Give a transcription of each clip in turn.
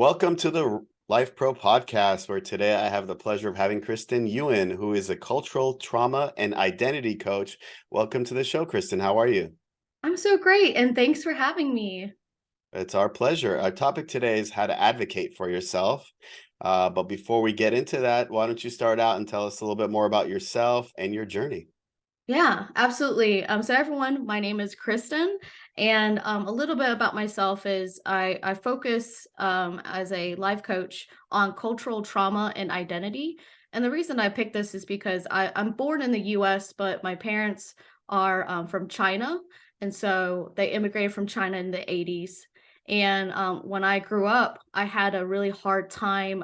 Welcome to the LifePro podcast, where today I have the pleasure of having Christen Yuan, who is a cultural trauma and identity coach. Welcome to the show, Kristen. How are you? I'm so great, and thanks for having me. It's our pleasure. Our topic today is how to advocate for yourself. But before we get into that, why don't you start out and tell us a little bit more about yourself and your journey? Yeah, absolutely. So everyone, my name is Kristen, and a little bit about myself is I focus as a life coach on cultural trauma and identity. And the reason I picked this is because I'm born in the U.S., but my parents are from China, and so they immigrated from China in the '80s. And when I grew up, I had a really hard time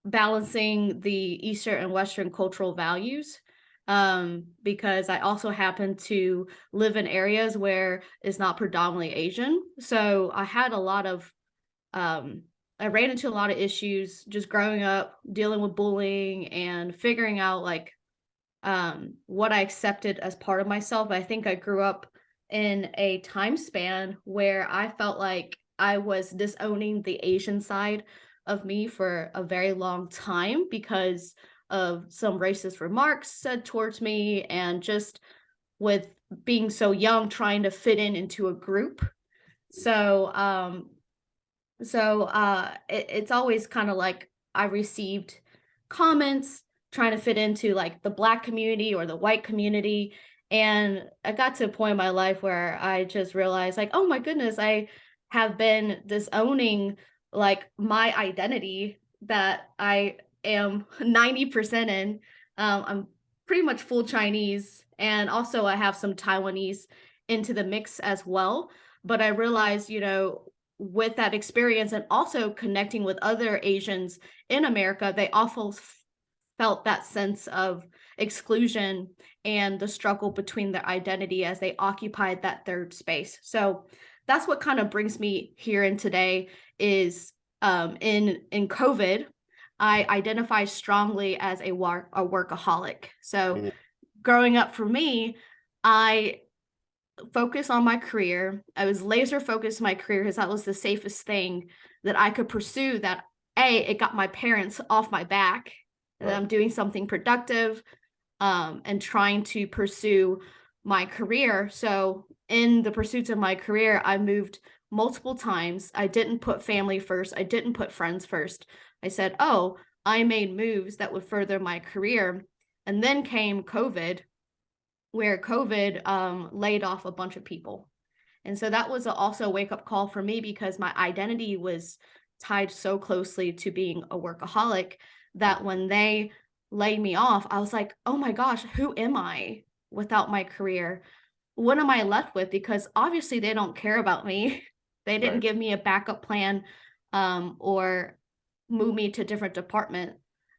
balancing the Eastern and Western cultural values, because I also happen to live in areas where it's not predominantly Asian. So I had a lot of I ran into a lot of issues just growing up, dealing with bullying and figuring out like what I accepted as part of myself. I think I grew up in a time span where I felt like I was disowning the Asian side of me for a very long time because of some racist remarks said towards me, and just with being so young trying to fit in into a group. So it's always kind of like I received comments trying to fit into like the black community or the white community. And I got to a point in my life where I just realized, like, oh my goodness, I have been disowning like my identity that I am 90% in. I'm pretty much full Chinese, and also I have some Taiwanese into the mix as well. But I realized, with that experience and also connecting with other Asians in America, they also felt that sense of exclusion and the struggle between their identity as they occupied that third space. So that's what kind of brings me here in today is in COVID, I identify strongly as a workaholic. So Mhm. growing up for me, I focus on my career. I was laser focused on my career because that was the safest thing that I could pursue. That it got my parents off my back, and Right. I'm doing something productive, and trying to pursue my career. So in the pursuits of my career, I moved multiple times. I didn't put family first. I didn't put friends first. I said, oh, I made moves that would further my career. And then came COVID, where COVID laid off a bunch of people. And so that was also a wake up call for me because my identity was tied so closely to being a workaholic that when they laid me off, I was like, oh my gosh, who am I without my career? What am I left with? Because obviously they don't care about me. They didn't Right. give me a backup plan, or move me to a different department.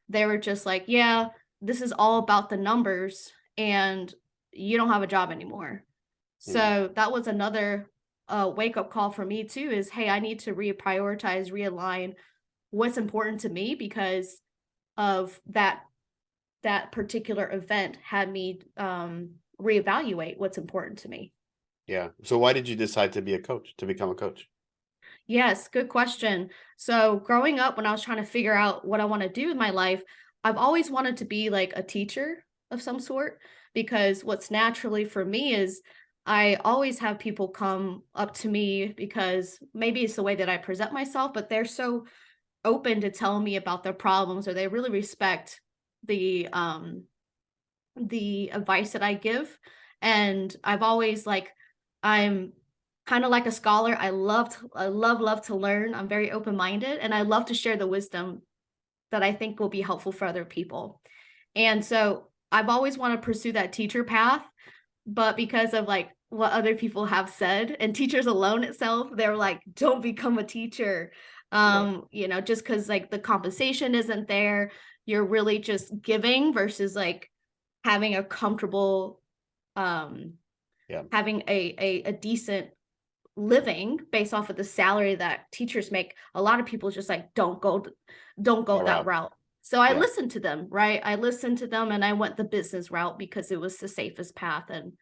They were just like, yeah, this is all about the numbers, and you don't have a job anymore. Mhm. So that was another wake up call for me too, is hey, I need to reprioritize, realign what's important to me because of that particular event had me reevaluate what's important to me. Yeah. So why did you decide to be a coach, to become a coach? Yes, good question. So growing up, when I was trying to figure out what I want to do in my life, I've always wanted to be like a teacher of some sort, because what's naturally for me is I always have people come up to me because maybe it's the way that I present myself, but they're so open to telling me about their problems, or they really respect the um the advice that I give. And I've always like, I'm kind of like a scholar. I love to learn. I'm very open-minded, and I love to share the wisdom that I think will be helpful for other people. And so I've always wanted to pursue that teacher path, but because of like what other people have said, and teachers alone itself, they're like, don't become a teacher. Right. Just because like the compensation isn't there, you're really just giving versus like having a comfortable, um Yeah. having a decent living based off of the salary that teachers make. A lot of people just like don't go That that route. route. So I Yeah. listened to them, right? I listened to them, and I went the business route because it was the safest path. And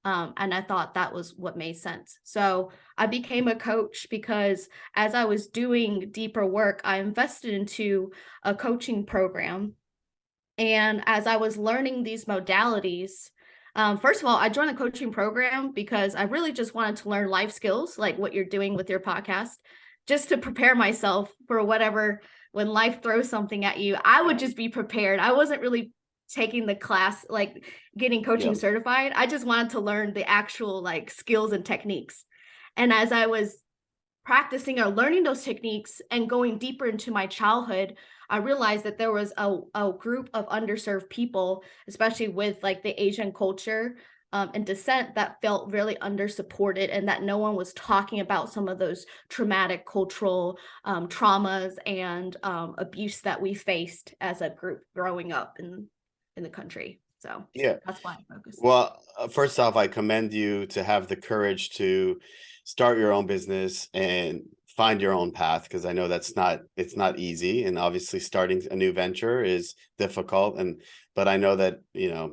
And I thought that was what made sense. So I became a coach because as I was doing deeper work, I invested into a coaching program. And as I was learning these modalities, first of all, I joined the coaching program because I really just wanted to learn life skills, like what you're doing with your podcast, just to prepare myself for whatever, when life throws something at you, I would just be prepared. I wasn't really taking the class, like getting coaching Yeah. certified. I just wanted to learn the actual like skills and techniques. And as I was practicing or learning those techniques and going deeper into my childhood, I realized that there was a group of underserved people, especially with like the Asian culture and descent, that felt really undersupported, and that no one was talking about some of those traumatic cultural traumas and abuse that we faced as a group growing up in the country. So Yeah. that's why I focused. Well, first off, I commend you to have the courage to start your own business and find your own path, because I know it's not easy, and obviously starting a new venture is difficult, but I know that,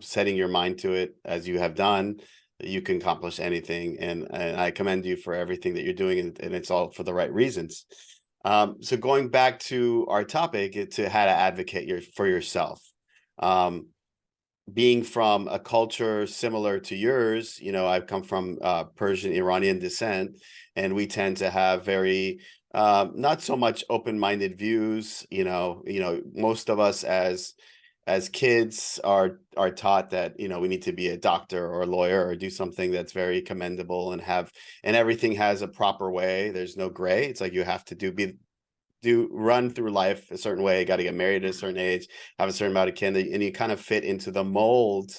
setting your mind to it as you have done, you can accomplish anything, and I commend you for everything that you're doing, and it's all for the right reasons. So going back to our topic, to how to advocate for yourself. Um, Being from a culture similar to yours, I've come from Persian Iranian descent, and we tend to have very not so much open-minded views. Most of us as kids are taught that we need to be a doctor or a lawyer or do something that's very commendable, and everything has a proper way. There's no gray. It's like you have to run through life a certain way, got to get married at a certain age, have a certain amount of kin, and you kind of fit into the mold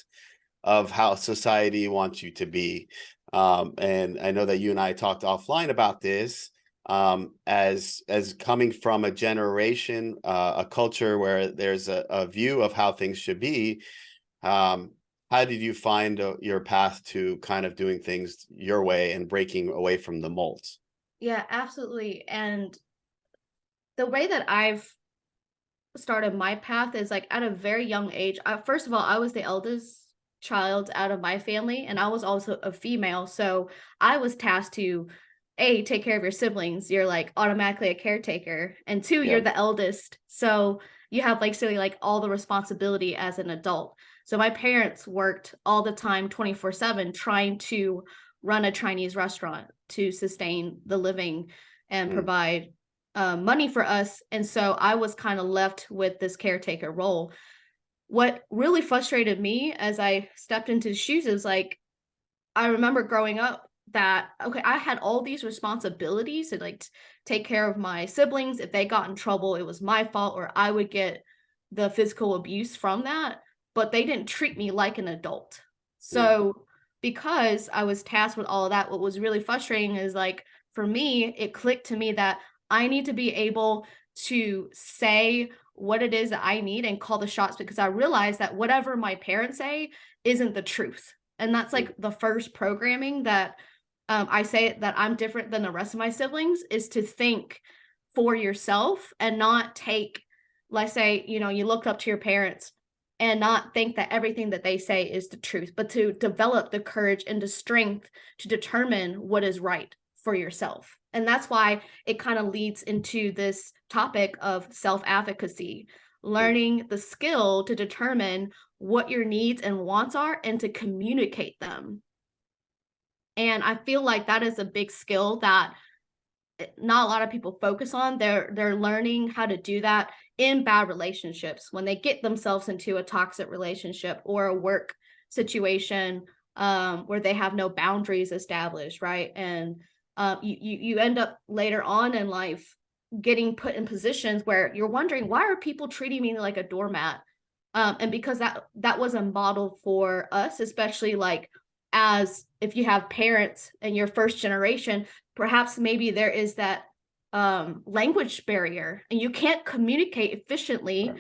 of how society wants you to be. And I know that you and I talked offline about this, as coming from a generation, a culture where there's a view of how things should be. How did you find your path to kind of doing things your way and breaking away from the molds? Yeah, absolutely. And the way that I've started my path is like at a very young age. First of all, I was the eldest child out of my family, and I was also a female. So I was tasked to take care of your siblings. You're like automatically a caretaker. And two, Yeah. you're the eldest. So you have like silly like all the responsibility as an adult. So my parents worked all the time 24/7 trying to run a Chinese restaurant to sustain the living and Mm. provide money for us. And so I was kind of left with this caretaker role. What really frustrated me as I stepped into the shoes is like, I remember growing up that, okay, I had all these responsibilities to like take care of my siblings. If they got in trouble, it was my fault, or I would get the physical abuse from that. But they didn't treat me like an adult. Mm. So, because I was tasked with all of that, what was really frustrating is like, for me, it clicked to me that I need to be able to say what it is that I need and call the shots, because I realized that whatever my parents say isn't the truth. And that's Mm. like the first programming that I say that I'm different than the rest of my siblings, is to think for yourself and not take, let's say, you look up to your parents and not think that everything that they say is the truth, but to develop the courage and the strength to determine what is right for yourself. And that's why it kind of leads into this topic of self advocacy, Mm. learning the skill to determine what your needs and wants are and to communicate them. And I feel like that is a big skill that not a lot of people focus on. They're learning how to do that in bad relationships, when they get themselves into a toxic relationship or a work situation where they have no boundaries established, right? And you end up later on in life getting put in positions where you're wondering, why are people treating me like a doormat? And because that wasn't modeled for us, especially like as if you have parents and your first generation, perhaps maybe there is that language barrier and you can't communicate efficiently Right.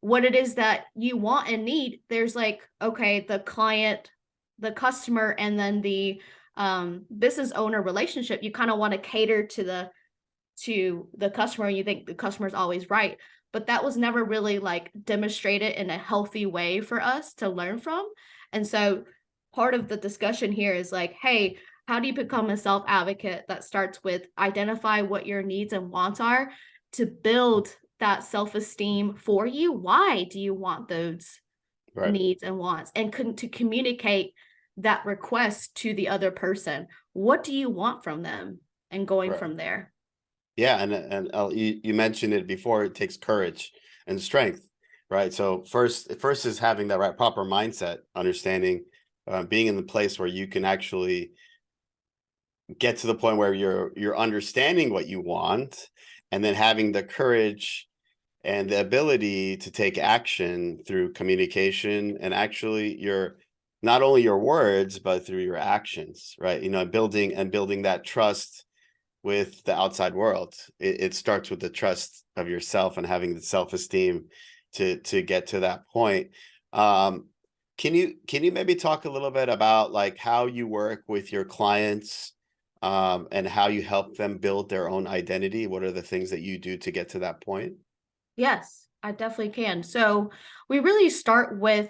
what it is that you want and need. There's like, okay, the client, the customer, and then the business owner relationship. You kind of want to cater to the customer, and you think the customer is always right, but that was never really like demonstrated in a healthy way for us to learn from. And so part of the discussion here is like, hey, how do you become a self advocate? That starts with identify what your needs and wants are to build that self esteem for you. Why do you want those Right. needs and wants? And to communicate that request to the other person. What do you want from them? And going Right. from there. Yeah, and you mentioned it before. It takes courage and strength, right? So first is having that right proper mindset, understanding, being in the place where you can actually get to the point where you're understanding what you want, and then having the courage and the ability to take action through communication and actually your not only your words but through your actions, right? Building that trust with the outside world. It starts with the trust of yourself and having the self-esteem to get to that point. um can you maybe talk a little bit about like how you work with your clients, and how you help them build their own identity? What are the things that you do to get to that point? Yes, I definitely can. So we really start with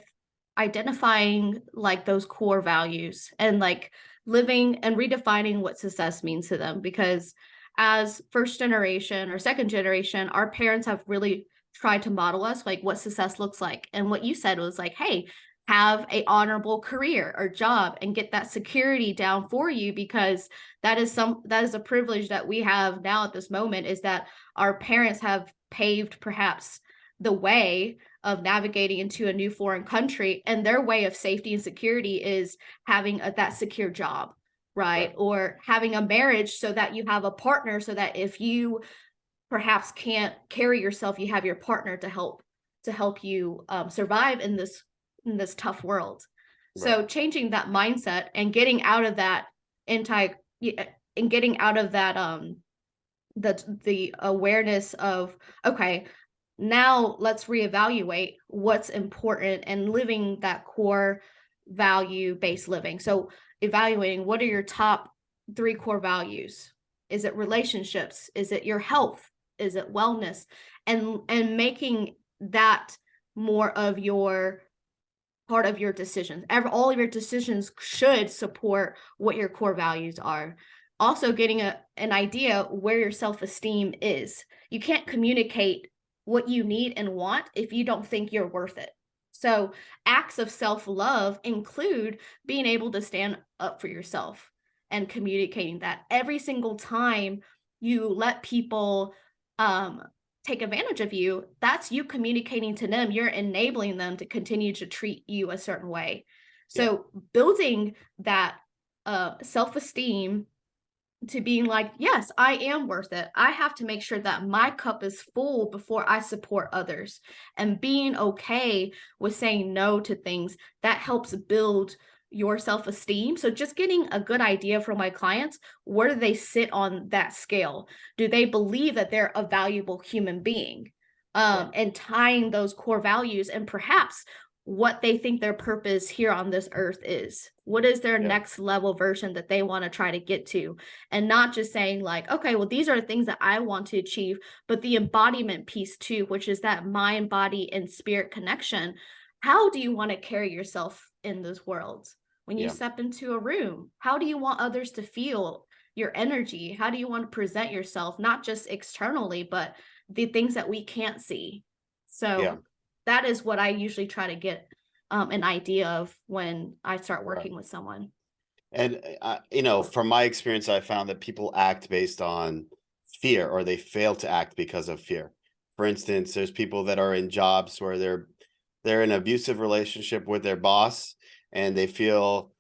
identifying like those core values and like living and redefining what success means to them. Because as first generation or second generation, our parents have really tried to model us like what success looks like. And what you said was like, hey, have a honorable career or job and get that security down for you, because that is a privilege that we have now at this moment, is that our parents have paved perhaps the way of navigating into a new foreign country, and their way of safety and security is having that secure job, Right. right? Or having a marriage so that you have a partner, so that if you perhaps can't carry yourself, you have your partner to help you survive in this tough world. Right. So changing that mindset and getting out of that entire and getting out of that the awareness of, okay, now let's reevaluate what's important and living that core value based living. So evaluating what are your top 3 core values. Is it relationships? Is it your health? Is it wellness? And making that more of your part of your decisions. All of your decisions should support what your core values are. Also, getting an idea where your self esteem is. You can't communicate what you need and want if you don't think you're worth it. So, acts of self love include being able to stand up for yourself and communicating that every single time you let people um, take advantage of you, that's you communicating to them. You're enabling them to continue to treat you a certain way. Yeah. So building that self-esteem to being like, yes, I am worth it. I have to make sure that my cup is full before I support others. And being okay with saying no to things, that helps build your self-esteem. So just getting a good idea from my clients, where do they sit on that scale? Do they believe that they're a valuable human being? Right. And tying those core values and perhaps what they think their purpose here on this earth is. What is their Yeah. next level version that they want to try to get to? And not just saying like, okay, well, these are the things that I want to achieve, but the embodiment piece too, which is that mind, body, and spirit connection. How do you want to carry yourself in this world? When you Yeah. step into a room, how do you want others to feel your energy? How do you want to present yourself, not just externally, but the things that we can't see? Yeah. So that is what I usually try to get an idea of when I start Right. working with someone. And from my experience, I found that people act based on fear, or they fail to act because of fear. For instance, there's people that are in jobs where they're in an abusive relationship with their boss, and they feel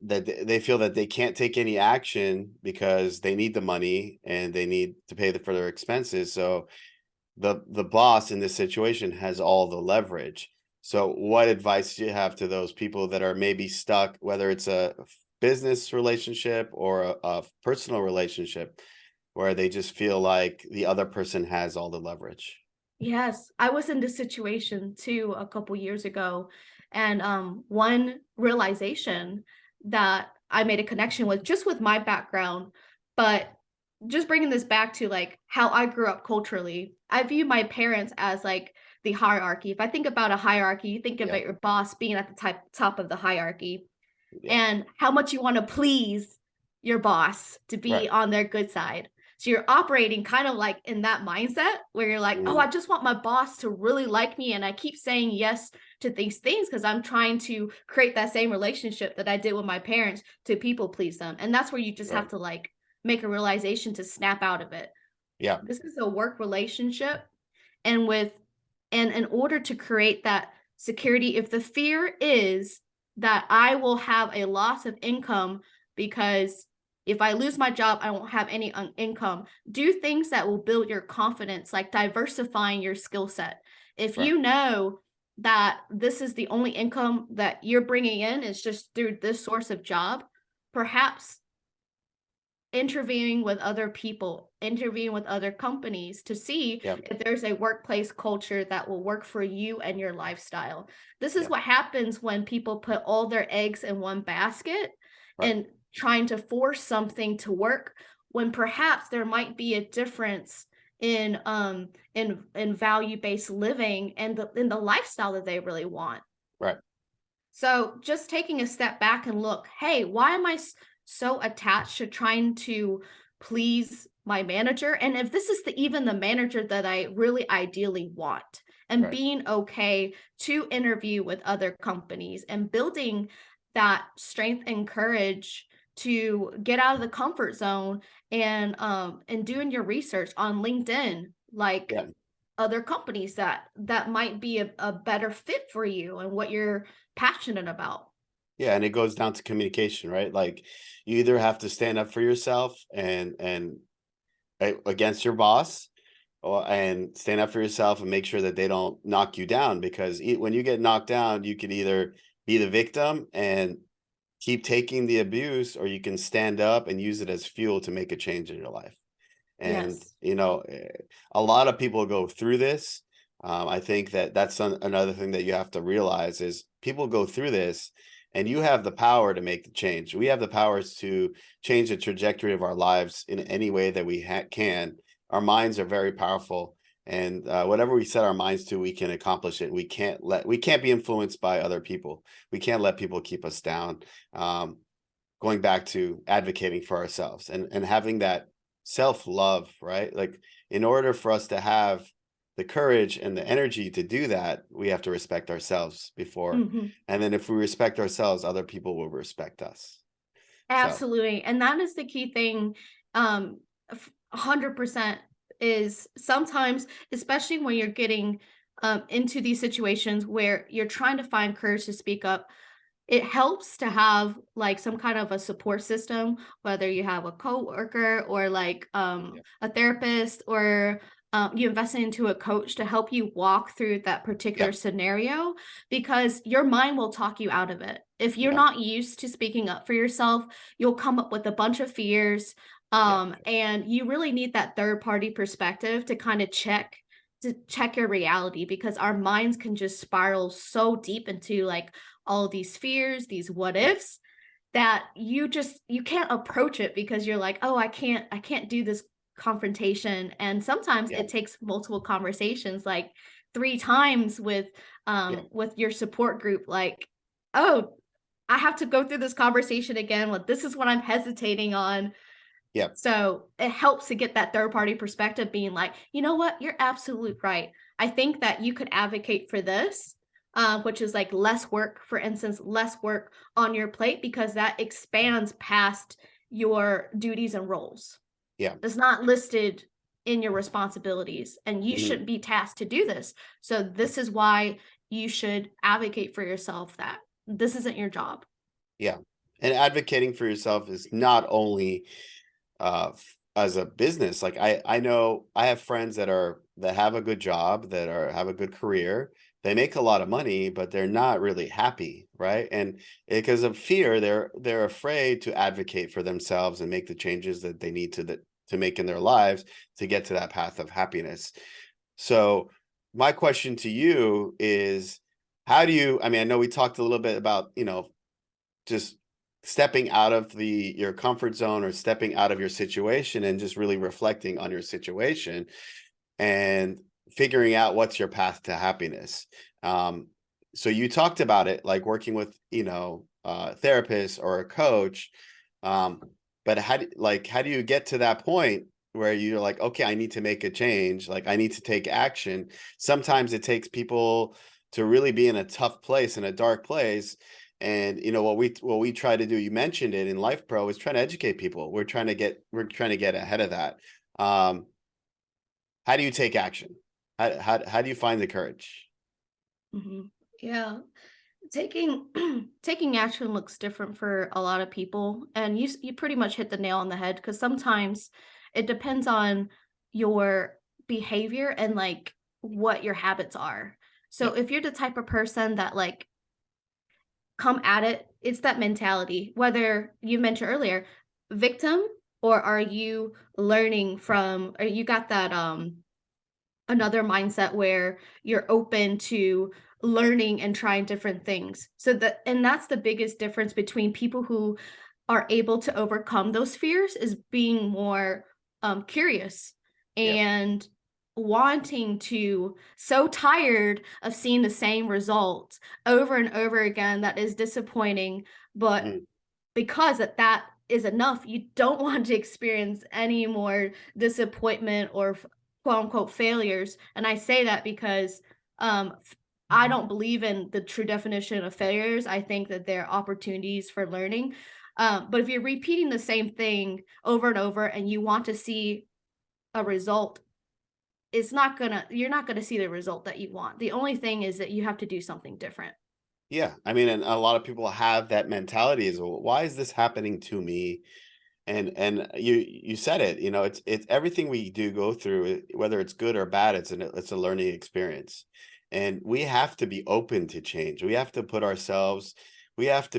that they can't take any action because they need the money and they need to pay for their expenses. So the boss in this situation has all the leverage. So what advice do you have to those people that are maybe stuck, whether it's a business relationship or a personal relationship, where they just feel like the other person has all the leverage? Yes, I was in this situation too a couple years ago, and one realization that I made a connection with, just with my background, but just bringing this back to like how I grew up culturally. I view my parents as like the hierarchy. If I think about a hierarchy, you think Yeah. about your boss being at the top of the hierarchy. Yeah. and how much you want to please your boss to be Right. on their good side. So you're operating kind of like in that mindset where you're like, oh, Mhm. I just want my boss to really like me. And I keep saying yes to these things because I'm trying to create that same relationship that I did with my parents to people please them. And that's where you just have Right. to like make a realization to snap out of it. Yeah. This is a work relationship. And in order to create that security, if the fear is that I will have a loss of income because if I lose my job, I won't have any income. Do things that will build your confidence, like diversifying your skill set. If Right. you know that this is the only income that you're bringing in is just through this source of job, perhaps interviewing with other people, interviewing with other companies to see Yeah. if there's a workplace culture that will work for you and your lifestyle. This is Yeah. what happens when people put all their eggs in one basket Right. and trying to force something to work when perhaps there might be a difference in value-based living and the lifestyle that they really want. Right. So just taking a step back and look, hey, why am I so attached to trying to please my manager? And if this is even the manager that I really ideally want, and Right. being okay to interview with other companies and building that strength and courage to get out of the comfort zone and doing your research on LinkedIn, like Yeah. other companies that might be a better fit for you and what you're passionate about. Yeah, and it goes down to communication, right? Like you either have to stand up for yourself and against your boss, or and stand up for yourself and make sure that they don't knock you down, because when you get knocked down, you can either be the victim and keep taking the abuse, or you can stand up and use it as fuel to make a change in your life. And Yes. a lot of people go through this. I think that that's another thing that you have to realize is people go through this, and you have the power to make the change. We have the powers to change the trajectory of our lives in any way that we can. Our minds are very powerful, and whatever we set our minds to, we can accomplish it. We can't be influenced by other people. We can't let people keep us down. Going back to advocating for ourselves and having that self-love, right? Like in order for us to have the courage and the energy to do that, we have to respect ourselves before. Mhm. And then if we respect ourselves, other people will respect us. So, Absolutely, and that is the key thing, 100% is sometimes, especially when you're getting, into these situations where you're trying to find courage to speak up, it helps to have, like, some kind of a support system, whether you have a coworker or, like, yeah, a therapist or, you invest into a coach to help you walk through that yeah, particular scenario, because your mind will talk you out of it. If you're yeah, not used to speaking up for yourself, you'll come up with a bunch of fears, yeah, and you really need that third party perspective to kinda check your reality because our minds can just spiral so deep into, like, all of these fears, these what yeah, ifs that you can't approach it because you're like, "Oh, I can't do this confrontation." And sometimes yeah, it takes multiple conversations, like 3 times yeah, with your support group, like, "Oh, I have to go through this conversation again. Well, this is what I'm hesitating on." yeah, So it helps to get that third party perspective being like, you know what, you're absolutely right. I think that you could advocate for this, which is like less work, for instance, less work on your plate because that expands past your duties and roles. yeah. It's not listed in your responsibilities, and you Mhm. shouldn't be tasked to do this. So this is why you should advocate for yourself that this isn't your job. Yeah. And advocating for yourself is not only as a business. Like I know I have friends that have a good job, that are have a good career. They make a lot of money, but they're not really happy, right? And because of fear, they're afraid to advocate for themselves and make the changes that they need to make in their lives to get to that path of happiness. So my question to you is, how do you, I mean, I know we talked a little bit about, just stepping out of your comfort zone, or stepping out of your situation and just really reflecting on your situation and figuring out what's your path to happiness. um so you talked about it, like working with therapist or a coach. Um, but how do you get to that point where you're like, okay, I need to make a change, like I need to take action? Sometimes it takes people to really be in a tough place, in a dark place. And what we try to do, you mentioned it in LifePro, is trying to educate people. We're trying to get ahead of that. Um, how do you take action? How do you find the courage? Yeah. Taking taking action looks different for a lot of people, and you pretty much hit the nail on the head, because sometimes it depends on your behavior and like what your habits are. So Yep. if you're the type of person that like come at it, it's that mentality. Whether you mentioned earlier, victim, or are you learning from, or you got that another mindset where you're open to learning and trying different things. So that, and that's the biggest difference between people who are able to overcome those fears, is being more curious Yep. and wanting to, so tired of seeing the same results over and over again that is disappointing, but Mm, because that is enough, you don't want to experience any more disappointment or quote unquote failures. And I say that because I don't believe in the true definition of failures. I think that they're opportunities for learning. But if you're repeating the same thing over and over and you want to see a result, you're not gonna see the result that you want. The only thing is that you have to do something different. yeah, I mean, and a lot of people have that mentality is, well, why is this happening to me? And you said it, it's everything we do go through, whether it's good or bad, it's a learning experience. And we have to be open to change. We have to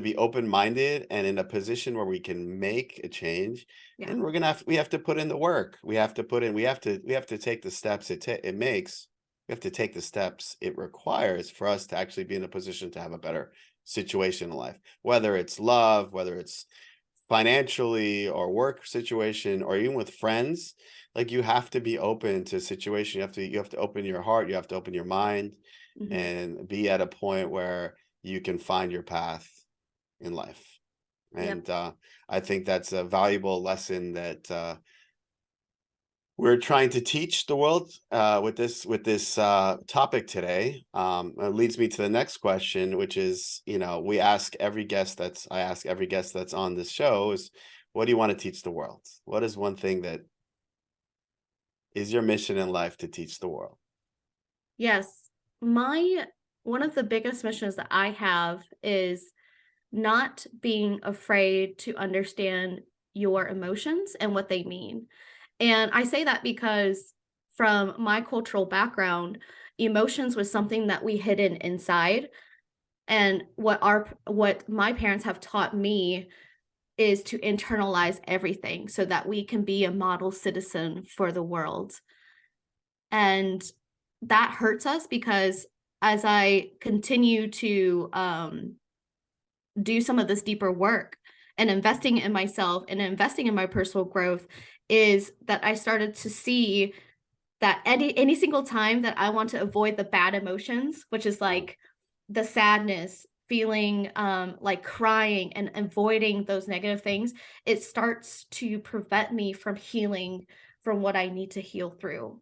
be open-minded and in a position where we can make a change. Yeah. And we have to put in the work. We have to take the steps it makes. We have to take the steps it requires for us to actually be in a position to have a better situation in life, whether it's love, whether it's financially or work situation, or even with friends. Like, you have to be open to situation. You have to open your heart, you have to open your mind, Mhm. and be at a point where you can find your path in life. Yep. And I think that's a valuable lesson that we're trying to teach the world with this topic today. It leads me to the next question, which is, I ask every guest that's on this show is, what do you want to teach the world? What is one thing that is your mission in life to teach the world? Yes. My One of the biggest missions that I have is not being afraid to understand your emotions and what they mean. And I say that because from my cultural background, emotions was something that we hidden inside. And what my parents have taught me is to internalize everything so that we can be a model citizen for the world. And that hurts us because as I continue to do some of this deeper work and investing in myself and investing in my personal growth, is that I started to see that any single time that I want to avoid the bad emotions, which is Mm, like the sadness, feeling like crying and avoiding those negative things, it starts to prevent me from healing from what I need to heal through.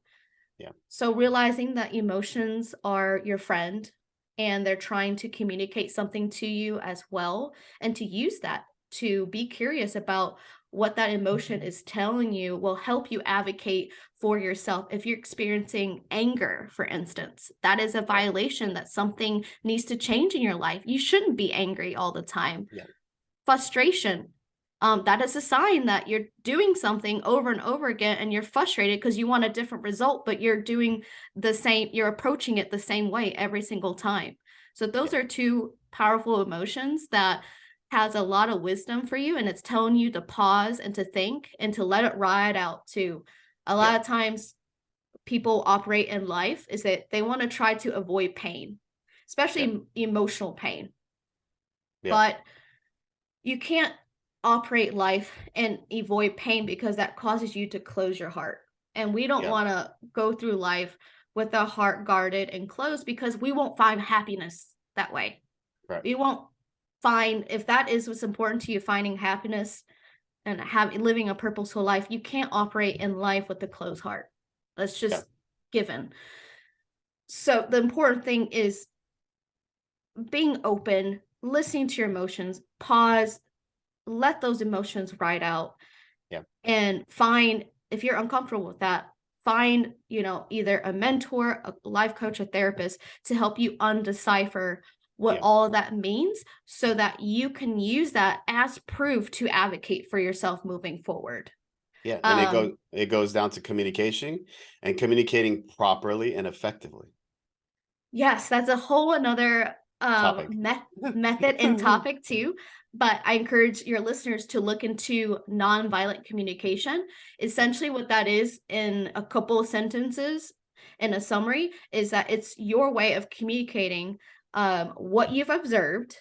yeah, So realizing that emotions are your friend and they're trying to communicate something to you as well, and to use that to be curious about what that emotion is telling you, will help you advocate for yourself. If you're experiencing anger, for instance, that is a yeah, violation that something needs to change in your life. You shouldn't be angry all the time. yeah, Frustration, that is a sign that you're doing something over and over again and you're frustrated because you want a different result, but you're approaching it the same way every single time. So yeah, those are two powerful emotions that has a lot of wisdom for you, and it's telling you to pause and to think and to let it ride out too. A yeah, lot of times people operate in life is that they want to try to avoid pain, yeah, especially emotional pain. yeah, But you can't operate life and avoid pain, because that causes you to close your heart. And we don't yeah, want to go through life with our heart guarded and closed, because we won't find happiness that way. right, We won't. find, if that is what's important to you, finding happiness and living a purposeful life, you can't operate in life with a closed heart. That's Yeah. just given. So the important thing is being open, listening to your emotions, pause, let those emotions ride out, Yeah. and find, if you're uncomfortable with that, find, either a mentor, a life coach, a therapist to help you undecipher what Yeah. all of that means so that you can use that as proof to advocate for yourself moving forward. Yeah. And Um, it goes down to communication and communicating properly and effectively. yes, that's a whole another Topic. method and topic too. But I encourage your listeners to look into nonviolent communication. Essentially, what that is, in a couple of sentences, in a summary, is that it's your way of communicating what you've observed,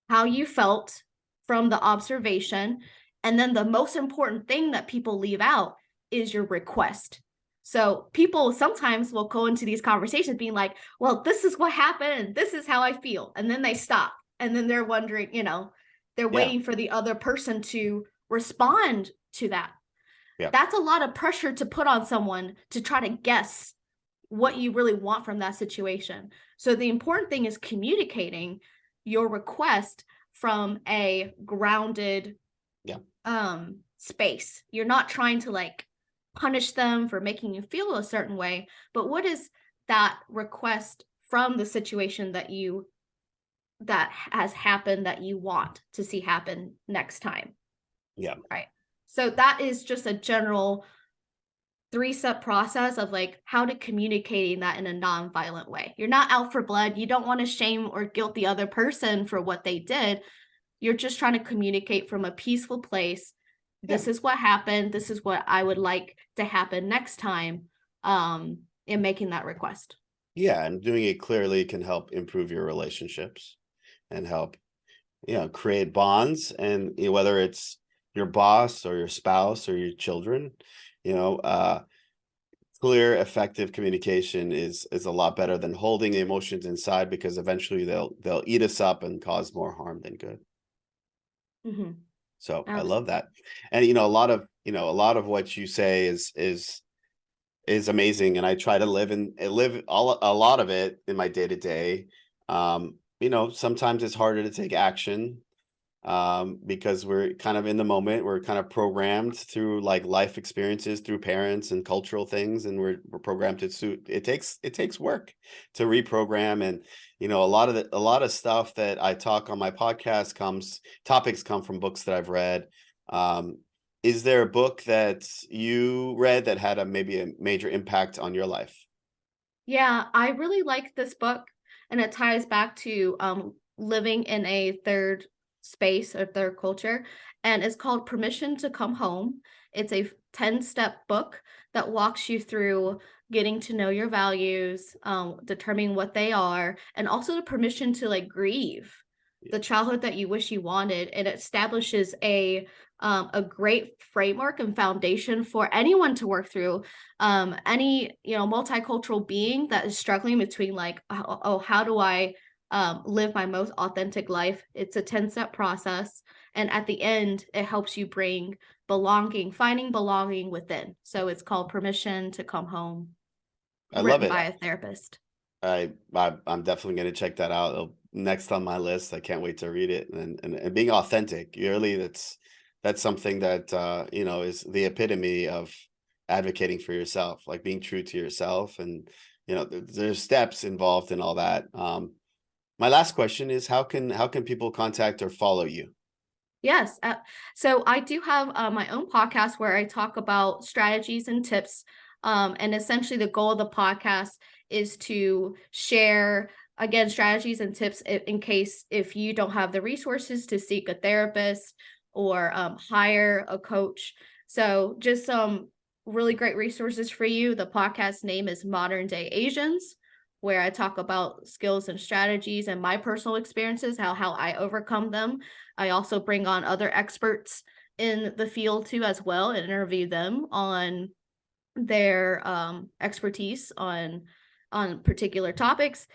how you felt from the observation, and then the most important thing that people leave out is your request. So people sometimes will go into these conversations being like, well, this is what happened and this is how I feel. And then they stop. And then they're wondering, they're Yeah. waiting for the other person to respond to that. Yeah. That's a lot of pressure to put on someone to try to guess what you really want from that situation. So the important thing is communicating your request from a grounded Yeah. space. You're not trying to like punish them for making you feel a certain way, but what is that request from the situation that has happened that you want to see happen next time? Yeah. Right. So that is just a general 3-step process of like how to communicating that in a non-violent way. You're not out for blood. You don't want to shame or guilt the other person for what they did. You're just trying to communicate from a peaceful place. Yeah. This is what happened. This is what I would like to happen next time. In making that request. Yeah. And doing it clearly can help improve your relationships and help, create bonds. And whether it's your boss or your spouse or your children, you know, clear, effective communication is a lot better than holding the emotions inside, because eventually they'll eat us up and cause more harm than good. Mm-hmm. So I love Absolutely. that. And a lot of what you say is amazing, and I try to live a lot of it in my day to day. Sometimes it's harder to take action, because we're kind of in the moment. We're kind of programmed through like life experiences, through parents and cultural things, and we're programmed to suit. It takes work to reprogram, and a lot of stuff that I talk on my podcast topics come from books that I've read. Um, is there a book that you read that had maybe a major impact on your life? Yeah, I really like this book, and it ties back to living in a third space or third culture, and it's called Permission to Come Home. It's a 10-step book that walks you through getting to know your values, determining what they are, and also the permission to like grieve Yeah, the childhood that you wish you wanted. And it establishes a great framework and foundation for anyone to work through, any multicultural being that is struggling between like, oh, how do I live my most authentic life? It's a 10-step process, and at the end it helps you finding belonging within. So it's called Permission to Come Home, I love written it. by a therapist. I'm definitely going to check that out. Next on my list. I can't wait to read it. And being authentic, really, that's something that is the epitome of advocating for yourself, like being true to yourself. And there's steps involved in all that. My last question is, how can people contact or follow you? Yes. So I do have my own podcast where I talk about strategies and tips. And essentially, the goal of the podcast is to share, again, strategies and tips in case if you don't have the resources to seek a therapist or hire a coach. So just some really great resources for you. The podcast name is Modern Day Asians, where I talk about skills and strategies and my personal experiences, how I overcome them. I also bring on other experts in the field too as well, and interview them on their expertise on particular topics.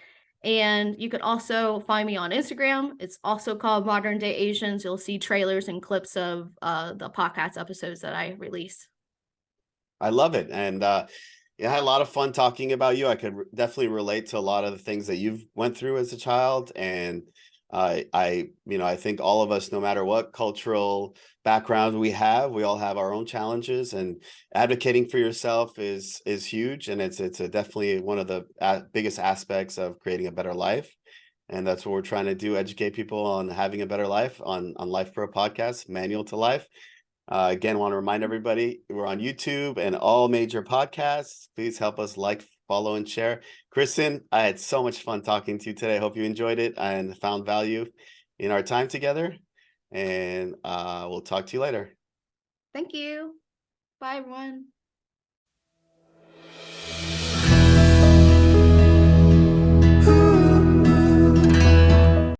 And you can also find me on Instagram. It's also called Modern Day Asians. You'll see trailers and clips of the podcast episodes that I release. I love it. And yeah, I had a lot of fun talking about you. I could definitely relate to a lot of the things that you've went through as a child. And I think all of us, no matter what cultural background we all have our own challenges, and advocating for yourself is huge. And it's definitely one of the biggest aspects of creating a better life. And that's what we're trying to do, educate people on having a better life on LifePro podcast, Manual to Life. Again, want to remind everybody we're on YouTube and all major podcasts. Please help us like, follow, and share. Kristen, I had so much fun talking to you today. I hope you enjoyed it and found value in our time together. And we'll talk to you later. Thank you. Bye, everyone.